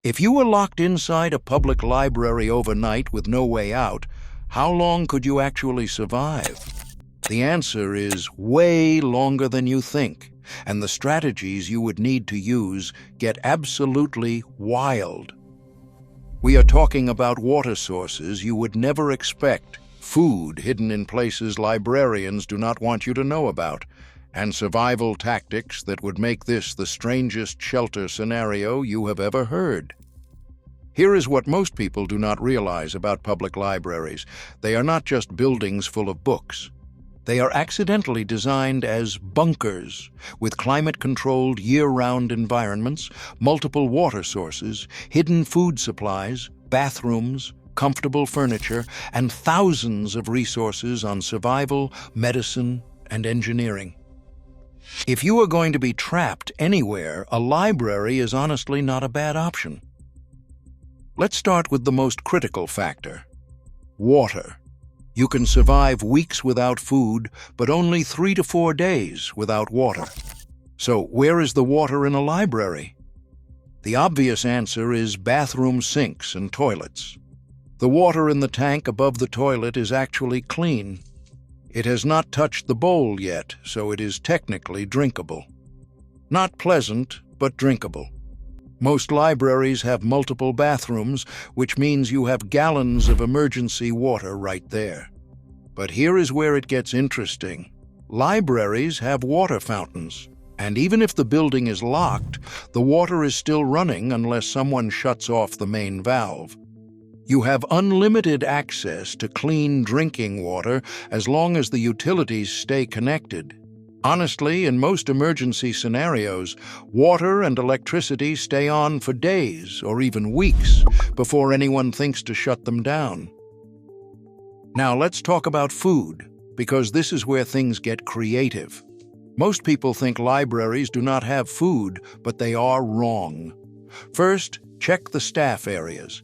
If you were locked inside a public library overnight with no way out, how long could you actually survive? The answer is way longer than you think, and the strategies you would need to use get absolutely wild. We are talking about water sources you would never expect, food hidden in places librarians do not want you to know about, and survival tactics that would make this the strangest shelter scenario you have ever heard. Here is what most people do not realize about public libraries. They are not just buildings full of books. They are accidentally designed as bunkers, with climate-controlled year-round environments, multiple water sources, hidden food supplies, bathrooms, comfortable furniture, and thousands of resources on survival, medicine, and engineering. If you are going to be trapped anywhere, a library is honestly not a bad option. Let's start with the most critical factor: water. You can survive weeks without food, but only 3 to 4 days without water. So where is the water in a library? The obvious answer is bathroom sinks and toilets. The water in the tank above the toilet is actually clean. It has not touched the bowl yet, so it is technically drinkable. Not pleasant, but drinkable. Most libraries have multiple bathrooms, which means you have gallons of emergency water right there. But here is where it gets interesting. Libraries have water fountains, and even if the building is locked, the water is still running unless someone shuts off the main valve. You have unlimited access to clean drinking water as long as the utilities stay connected. Honestly, in most emergency scenarios, water and electricity stay on for days or even weeks before anyone thinks to shut them down. Now let's talk about food, because this is where things get creative. Most people think libraries do not have food, but they are wrong. First, check the staff areas.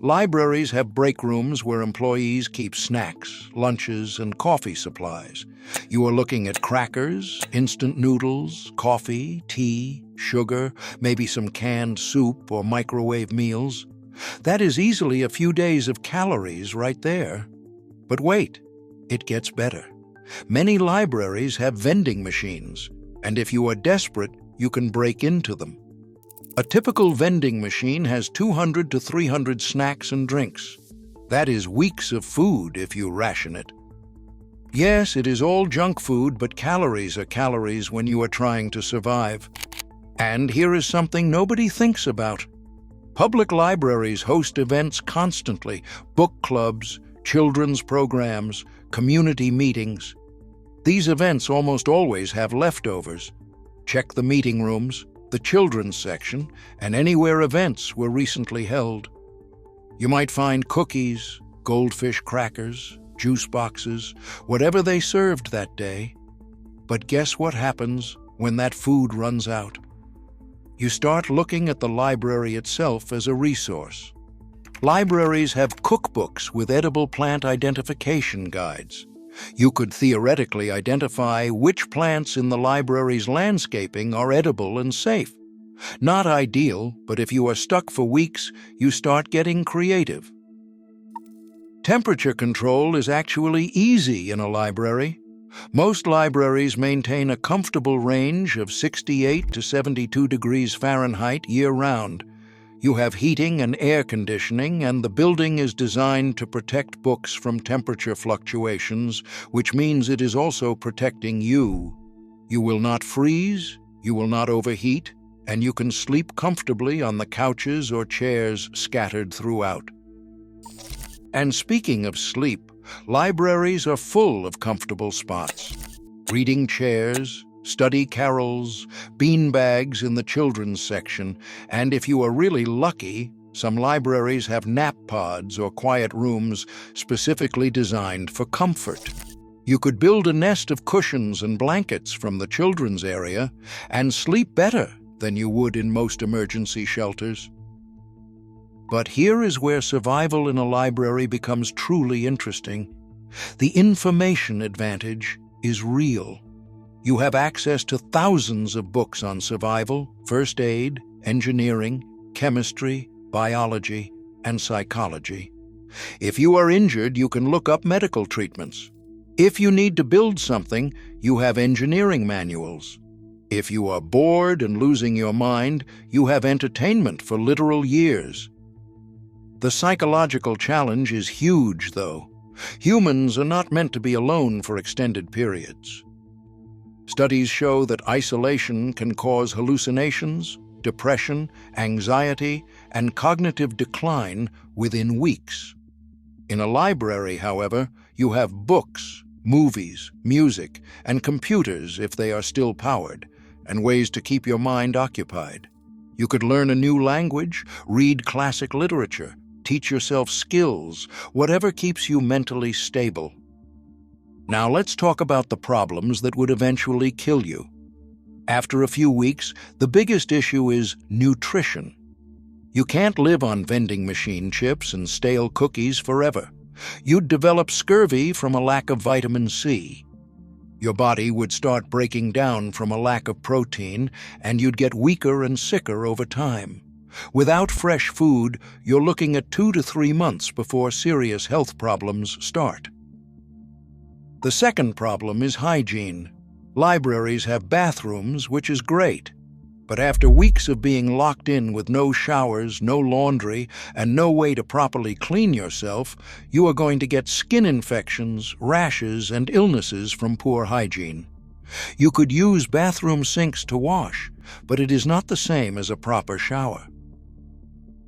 Libraries have break rooms where employees keep snacks, lunches, and coffee supplies. You are looking at crackers, instant noodles, coffee, tea, sugar, maybe some canned soup or microwave meals. That is easily a few days of calories right there. But wait, it gets better. Many libraries have vending machines, and if you are desperate, you can break into them. A typical vending machine has 200 to 300 snacks and drinks. That is weeks of food if you ration it. Yes, it is all junk food, but calories are calories when you are trying to survive. And here is something nobody thinks about. Public libraries host events constantly: book clubs, children's programs, community meetings. These events almost always have leftovers. Check the meeting rooms, the children's section, and anywhere events were recently held. You might find cookies, goldfish crackers, juice boxes, whatever they served that day. But guess what happens when that food runs out? You start looking at the library itself as a resource. Libraries have cookbooks with edible plant identification guides. You could theoretically identify which plants in the library's landscaping are edible and safe. Not ideal, but if you are stuck for weeks, you start getting creative. Temperature control is actually easy in a library. Most libraries maintain a comfortable range of 68 to 72 degrees Fahrenheit year-round. You have heating and air conditioning, and the building is designed to protect books from temperature fluctuations, which means it is also protecting you. You will not freeze, you will not overheat, and you can sleep comfortably on the couches or chairs scattered throughout. And speaking of sleep, libraries are full of comfortable spots. Reading chairs, study carols, beanbags in the children's section, and if you are really lucky, some libraries have nap pods or quiet rooms specifically designed for comfort. You could build a nest of cushions and blankets from the children's area and sleep better than you would in most emergency shelters. But here is where survival in a library becomes truly interesting. The information advantage is real. You have access to thousands of books on survival, first aid, engineering, chemistry, biology, and psychology. If you are injured, you can look up medical treatments. If you need to build something, you have engineering manuals. If you are bored and losing your mind, you have entertainment for literal years. The psychological challenge is huge, though. Humans are not meant to be alone for extended periods. Studies show that isolation can cause hallucinations, depression, anxiety, and cognitive decline within weeks. In a library, however, you have books, movies, music, and computers if they are still powered, and ways to keep your mind occupied. You could learn a new language, read classic literature, teach yourself skills, whatever keeps you mentally stable. Now let's talk about the problems that would eventually kill you. After a few weeks, the biggest issue is nutrition. You can't live on vending machine chips and stale cookies forever. You'd develop scurvy from a lack of vitamin C. Your body would start breaking down from a lack of protein, and you'd get weaker and sicker over time. Without fresh food, you're looking at 2 to 3 months before serious health problems start. The second problem is hygiene. Libraries have bathrooms, which is great. But after weeks of being locked in with no showers, no laundry, and no way to properly clean yourself, you are going to get skin infections, rashes, and illnesses from poor hygiene. You could use bathroom sinks to wash, but it is not the same as a proper shower.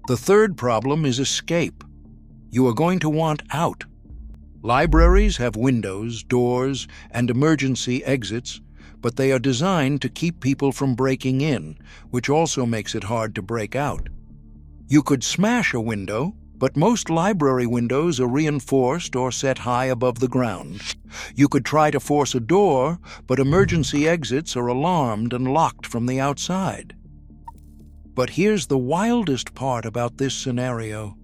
The third problem is escape. You are going to want out. Libraries have windows, doors, and emergency exits, but they are designed to keep people from breaking in, which also makes it hard to break out. You could smash a window, but most library windows are reinforced or set high above the ground. You could try to force a door, but emergency exits are alarmed and locked from the outside. But here's the wildest part about this scenario.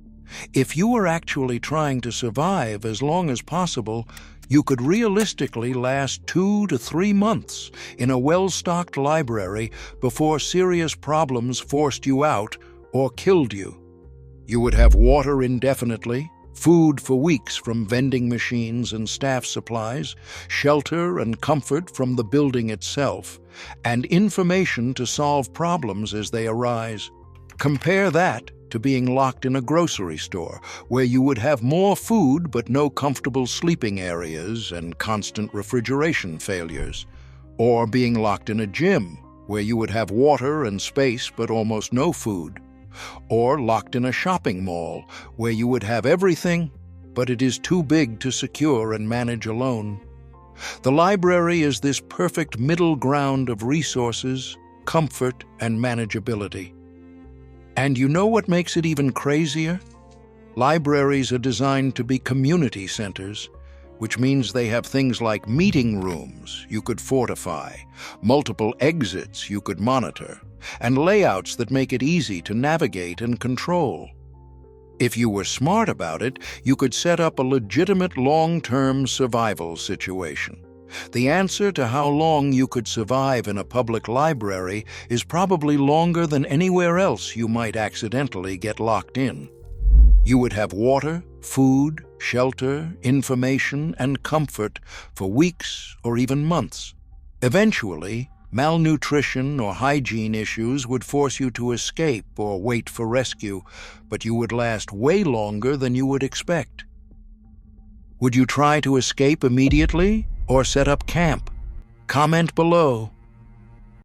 If you were actually trying to survive as long as possible, you could realistically last 2 to 3 months in a well-stocked library before serious problems forced you out or killed you. You would have water indefinitely, food for weeks from vending machines and staff supplies, shelter and comfort from the building itself, and information to solve problems as they arise. Compare that to being locked in a grocery store, where you would have more food but no comfortable sleeping areas and constant refrigeration failures. Or being locked in a gym, where you would have water and space but almost no food. Or locked in a shopping mall, where you would have everything, but it is too big to secure and manage alone. The library is this perfect middle ground of resources, comfort, and manageability. And you know what makes it even crazier? Libraries are designed to be community centers, which means they have things like meeting rooms you could fortify, multiple exits you could monitor, and layouts that make it easy to navigate and control. If you were smart about it, you could set up a legitimate long-term survival situation. The answer to how long you could survive in a public library is probably longer than anywhere else you might accidentally get locked in. You would have water, food, shelter, information, and comfort for weeks or even months. Eventually, malnutrition or hygiene issues would force you to escape or wait for rescue, but you would last way longer than you would expect. Would you try to escape immediately or set up camp? Comment below.